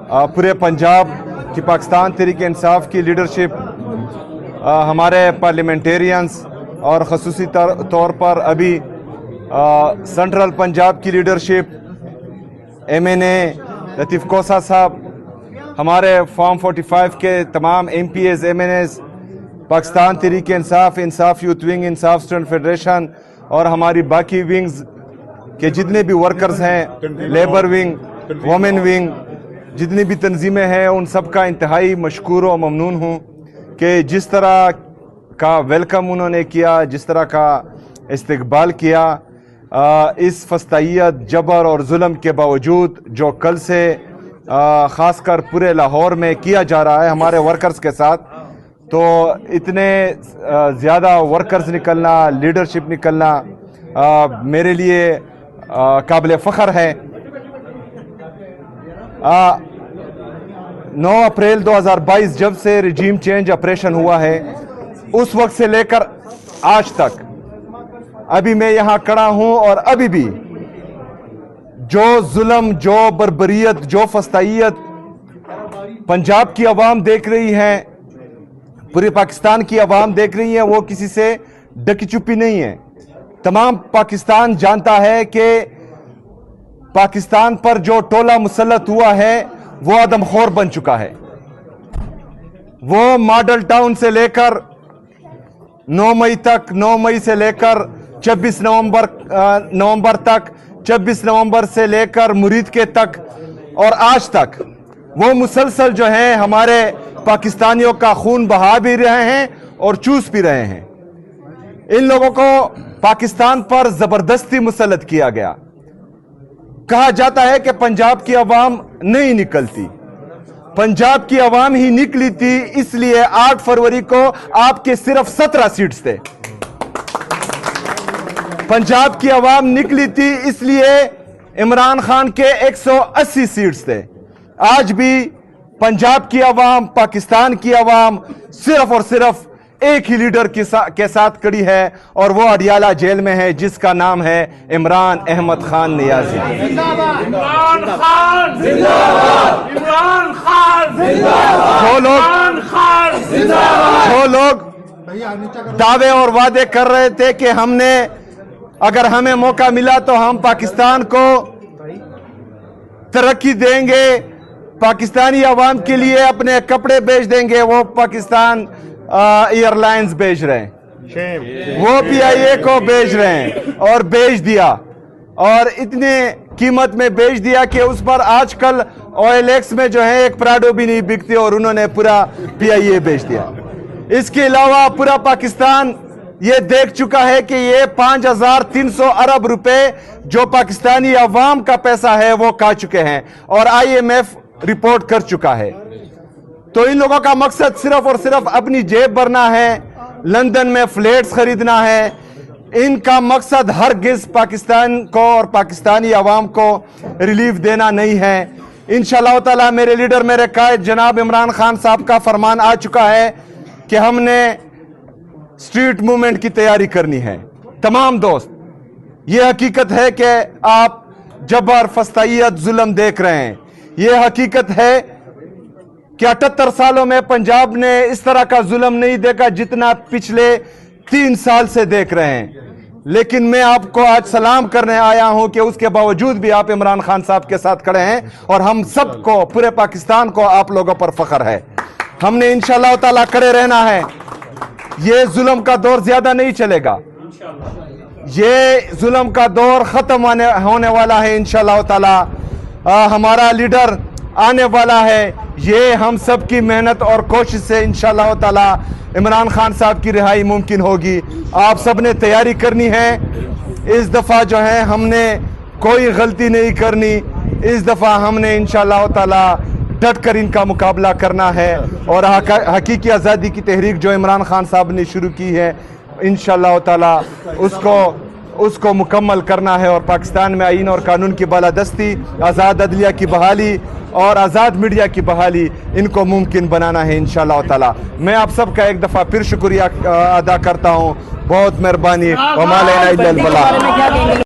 पूरे पंजाब की पाकिस्तान तहरीक इंसाफ की लीडरशिप, हमारे पार्लियामेंटेरियंस और ख़ुसूसी तौर पर अभी सेंट्रल पंजाब की लीडरशिप, MNA लतीफ़ कोसा साहब, हमारे फॉर्म 45 के तमाम MPs, MNAs, पाकिस्तान तहरीक इंसाफ, इंसाफ यूथ विंग, इंसाफ स्टूडेंट फेडरेशन और हमारी बाकी विंग्स के जितने भी वर्कर्स हैं, लेबर विंग, वोमेन विंग, जितनी भी तंजीमें हैं, उन सब का इंतहाई मशकूर और ममनून हूँ कि जिस तरह का वेलकम उन्होंने किया, जिस तरह का इस्तकबाल किया, इस फस्तायत, जबर और जुल्म के बावजूद जो कल से ख़ासकर पूरे लाहौर में किया जा रहा है हमारे वर्कर्स के साथ, तो इतने ज़्यादा वर्कर्स निकलना, लीडरशिप निकलना मेरे लिए काबिल फ़ख्र है। 9 अप्रैल 2022 जब से रिजीम चेंज ऑपरेशन हुआ है, उस वक्त से लेकर आज तक अभी मैं यहाँ खड़ा हूँ और अभी भी जो जुल्म, जो बर्बरियत, जो फस्तायत पंजाब की आवाम देख रही है, पूरे पाकिस्तान की आवाम देख रही है, वो किसी से ढकी छुपी नहीं है। तमाम पाकिस्तान जानता है कि पाकिस्तान पर जो टोला मुसल्लत हुआ है वो आदमखोर बन चुका है। वो मॉडल टाउन से लेकर 9 मई तक, 9 मई से लेकर 26 नवंबर तक, 26 नवंबर से लेकर मुरीद के तक और आज तक वो मुसलसल जो है हमारे पाकिस्तानियों का खून बहा भी रहे हैं और चूस भी रहे हैं। इन लोगों को पाकिस्तान पर जबरदस्ती मुसल्लत किया गया। कहा जाता है कि पंजाब की आवाम नहीं निकलती, पंजाब की आवाम ही निकली थी, इसलिए 8 फरवरी को आपके सिर्फ 17 सीट्स थे। पंजाब की आवाम निकली थी इसलिए इमरान खान के 180 सीट्स थे। आज भी पंजाब की आवाम, पाकिस्तान की आवाम सिर्फ और सिर्फ एक ही लीडर के साथ खड़ी है और वो अडियाला जेल में है, जिसका नाम है इमरान अहमद खान नियाजी। इमरान खान जिंदाबाद, इमरान खान जिंदाबाद, जो लोग दावे और वादे कर रहे थे कि हमने, अगर हमें मौका मिला तो हम पाकिस्तान को तरक्की देंगे, पाकिस्तानी आवाम के लिए अपने कपड़े बेच देंगे, वो पाकिस्तान एयरलाइंस बेच रहे हैं, वो PIA को बेच रहे हैं और बेच दिया, और इतने कीमत में बेच दिया कि उस पर आजकल OLX में जो है एक प्राडो भी नहीं बिकती और उन्होंने पूरा PIA बेच दिया। इसके अलावा पूरा पाकिस्तान ये देख चुका है कि ये 5300 अरब रुपए जो पाकिस्तानी अवाम का पैसा है वो खा चुके हैं और IMF रिपोर्ट कर चुका है। तो इन लोगों का मकसद सिर्फ और सिर्फ अपनी जेब भरना है, लंदन में फ्लैट्स खरीदना है। इनका मकसद हरगिज़ पाकिस्तान को और पाकिस्तानी अवाम को रिलीफ देना नहीं है। इंशाअल्लाह ताला मेरे लीडर, मेरे कायद जनाब इमरान खान साहब का फरमान आ चुका है कि हमने स्ट्रीट मूवमेंट की तैयारी करनी है। तमाम दोस्त, ये हकीकत है कि आप जबर, फस्तायत, जुल्म देख रहे हैं। ये हकीकत है कि 78 सालों में पंजाब ने इस तरह का जुल्म नहीं देखा जितना पिछले 3 साल से देख रहे हैं। लेकिन मैं आपको आज सलाम करने आया हूं कि उसके बावजूद भी आप इमरान खान साहब के साथ खड़े हैं और हम सबको, पूरे पाकिस्तान को आप लोगों पर फख्र है। हमने इंशाअल्लाह ताला खड़े रहना है। ये जुल्म का दौर ज्यादा नहीं चलेगा, ये जुल्म का दौर खत्म होने वाला है इंशाअल्लाह ताला। हमारा लीडर आने वाला है। ये हम सब की मेहनत और कोशिश से इंशाअल्लाह ताला इमरान खान साहब की रिहाई मुमकिन होगी। आप सब ने तैयारी करनी है। इस दफ़ा जो है हमने कोई गलती नहीं करनी। इस दफ़ा हमने इंशाअल्लाह ताला डट कर इनका मुकाबला करना है और हकीकी आज़ादी की तहरीक जो इमरान खान साहब ने शुरू की है, इंशाअल्लाह ताला उसको मुकम्मल करना है और पाकिस्तान में आईन और कानून की बालादस्ती, आज़ाद अदलिया की बहाली और आज़ाद मीडिया की बहाली, इनको मुमकिन बनाना है इंशाअल्लाह ताला। मैं आप सबका एक दफ़ा फिर शुक्रिया अदा करता हूँ। बहुत मेहरबानी।